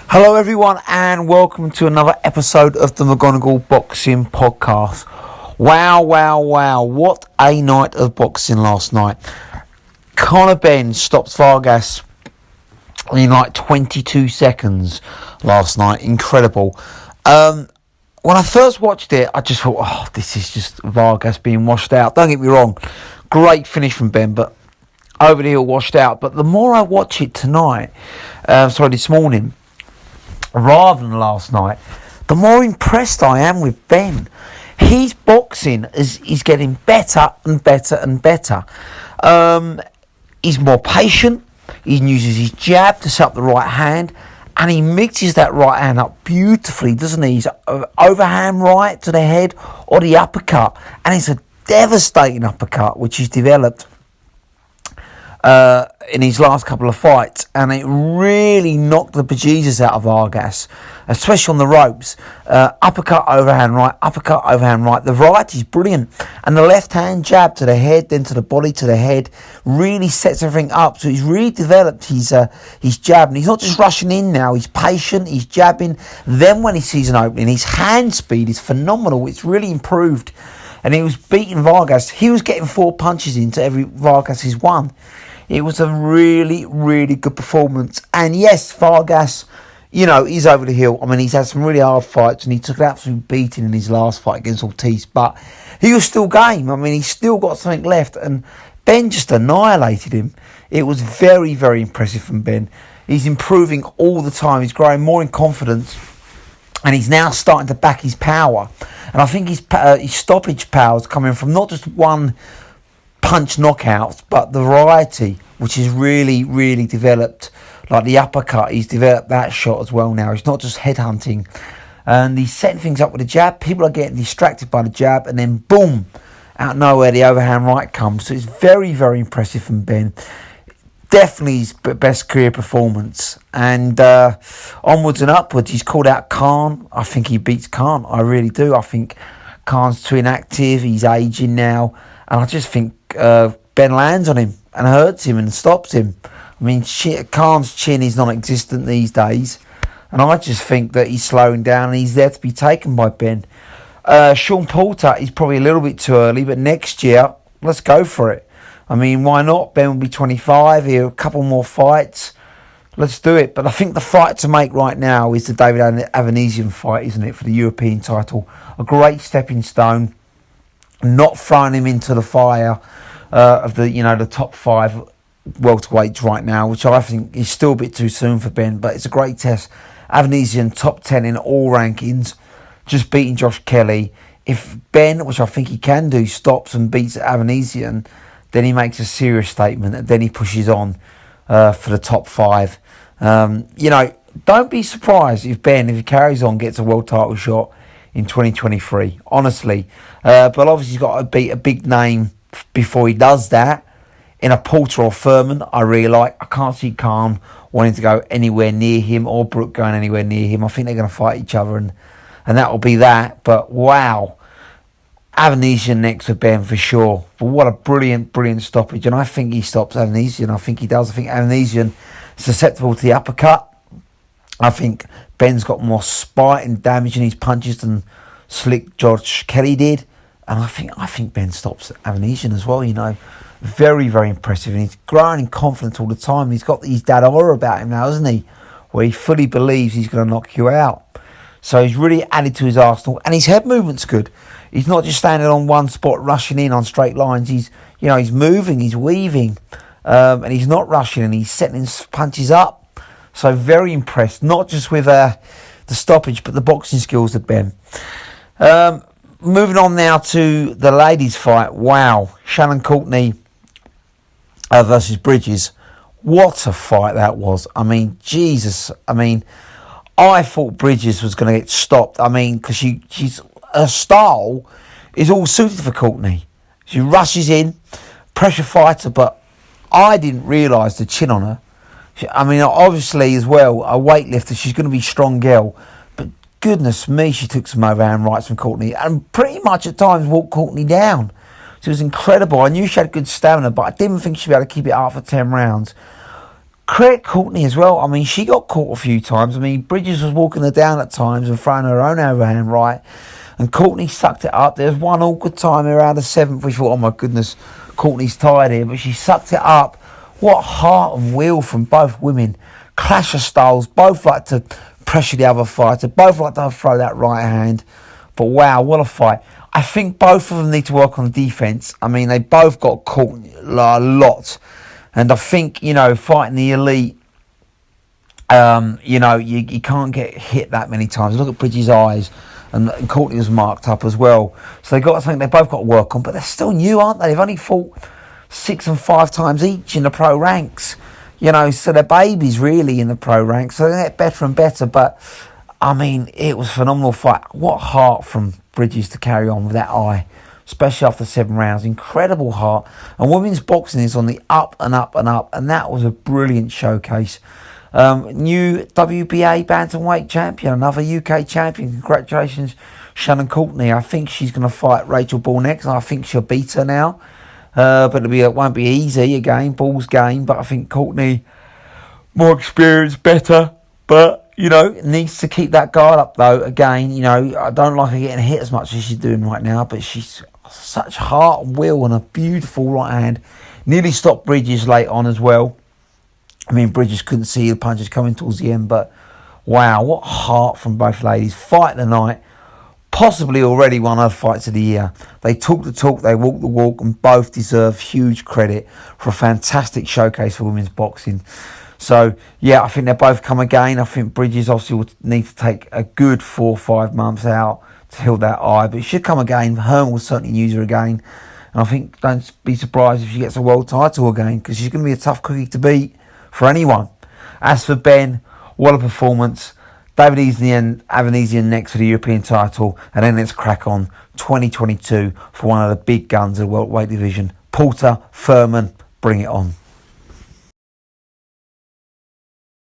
Hello everyone and welcome to another episode of the McGonagall Boxing Podcast. Wow, what a night of boxing last night. Benn stopped Vargas in like 22 seconds last night. Incredible. When I first watched it, I just thought, this is just Vargas being washed out. Don't get me wrong, great finish from Benn, but over the hill, washed out. But the more I watch it this morning, rather than last night, the more impressed I am with Benn. His boxing is getting better and better. He's more patient. He uses his jab to set up the right hand, and he mixes that right hand up beautifully, doesn't he? He's overhand right to the head or the uppercut, and it's a devastating uppercut which he's developed in his last couple of fights, and it really knocked the bejesus out of Vargas, especially on the ropes. Uppercut, overhand right, the variety is brilliant, and the left hand jab to the head, then to the body, to the head, really sets everything up. So he's really developed his jab, and he's not just rushing in now, he's patient, he's jabbing. Then when he sees an opening, his hand speed is phenomenal. It's really improved, and he was beating Vargas. He was getting 4 punches into every Vargas he's won. It was a really good performance. And yes, Vargas, he's over the hill. I mean, he's had some really hard fights, and he took an absolute beating in his last fight against Ortiz. But he was still game. I mean, he's still got something left. And Benn just annihilated him. It was very impressive from Benn. He's improving all the time. He's growing more in confidence. And he's now starting to back his power. And I think his stoppage power is coming from not just one punch knockouts, but the variety, which is really developed. Like the uppercut, he's developed that shot as well now. He's not just headhunting, and he's setting things up with the jab. People are getting distracted by the jab, and then boom, out of nowhere the overhand right comes. So it's very impressive from Benn. Definitely his best career performance, and onwards and upwards. He's called out Khan. I think he beats Khan. I really do. I think Khan's too inactive. He's aging now, and I just think Benn lands on him and hurts him and stops him. I mean, Khan's chin is non-existent these days, and I just think that he's slowing down and he's there to be taken by Benn. Sean Porter is probably a little bit too early, but next year, let's go for it. I mean, why not? Benn will be 25, he'll have a couple more fights. Let's do it. But I think the fight to make right now is the David Avanesian fight, isn't it, for the European title? A great stepping stone. Not throwing him into the fire of the top 5 welterweights right now, which I think is still a bit too soon for Benn, but it's a great test. Avanesian top 10 in all rankings, just beating Josh Kelly. If Benn, which I think he can do, stops and beats Avanesian, then he makes a serious statement, and then he pushes on for the top 5. Don't be surprised if Benn, if he carries on, gets a world title shot in 2023, honestly. But obviously he's got to beat a big name before he does that. In a Porter or Furman, I really like. I can't see Khan wanting to go anywhere near him, or Brook going anywhere near him. I think they're going to fight each other, and that will be that. But wow, Avanesian next for Benn for sure. But what a brilliant stoppage. And I think he stops Avanesian. I think he does. I think Avanesian is susceptible to the uppercut. I think Benn's got more spite and damage in his punches than slick George Kelly did. And I think Benn stops Avanesian as well, Very impressive. And he's growing in confidence all the time. He's got his dad aura about him now, hasn't he? Where he fully believes he's going to knock you out. So he's really added to his arsenal. And his head movement's good. He's not just standing on one spot, rushing in on straight lines. He's moving, he's weaving. And he's not rushing, and he's setting his punches up. So very impressed, not just with the stoppage, but the boxing skills of Benn. Moving on now to the ladies' fight. Wow, Shannon Courtney versus Bridges. What a fight that was. I mean, Jesus. I mean, I thought Bridges was going to get stopped. I mean, because her style is all suited for Courtney. She rushes in, pressure fighter, but I didn't realise the chin on her. I mean, obviously, as well, a weightlifter, she's going to be a strong girl. But goodness me, she took some overhand rights from Courtney and pretty much at times walked Courtney down. So it was incredible. I knew she had good stamina, but I didn't think she'd be able to keep it up for 10 rounds. Credit Courtney as well. I mean, she got caught a few times. I mean, Bridges was walking her down at times and throwing her own overhand right, and Courtney sucked it up. There was one awkward time around the 7th. We thought, oh my goodness, Courtney's tired here, but she sucked it up. What heart and will from both women. Clash of styles. Both like to pressure the other fighter. Both like to throw that right hand. But wow, what a fight. I think both of them need to work on defence. I mean, they both got caught a lot. And I think, fighting the elite, you can't get hit that many times. Look at Bridges' eyes. And Courtney was marked up as well. So they both got to work on. But they're still new, aren't they? They've only fought 6 and 5 times each in the pro ranks. So they're babies really in the pro ranks. So they get better and better. But, I mean, it was a phenomenal fight. What heart from Bridges to carry on with that eye, especially after 7 rounds. Incredible heart. And women's boxing is on the up and up and up. And that was a brilliant showcase. New WBA bantamweight champion, another UK champion. Congratulations, Shannon Courtney. I think she's going to fight Rachel Ball next, and I think she'll beat her now. But it won't be easy again. Ball's game, but I think Courtney, more experienced, better. But needs to keep that guard up though. Again, I don't like her getting hit as much as she's doing right now, but she's such heart and will and a beautiful right hand. Nearly stopped Bridges late on as well. I mean, Bridges couldn't see the punches coming towards the end, but wow, what heart from both ladies. Fight of the night, possibly already one of the fights of the year. They talk the talk, they walk the walk, and both deserve huge credit for a fantastic showcase for women's boxing. So, yeah, I think they'll both come again. I think Bridges obviously will need to take a good 4 or 5 months out to heal that eye, but it should come again. Herman will certainly use her again. And I think don't be surprised if she gets a world title again, because she's going to be a tough cookie to beat for anyone. As for Benn, what a performance. David Avanesian next for the European title, and then let's crack on 2022 for one of the big guns of the welterweight division. Porter, Furman, bring it on.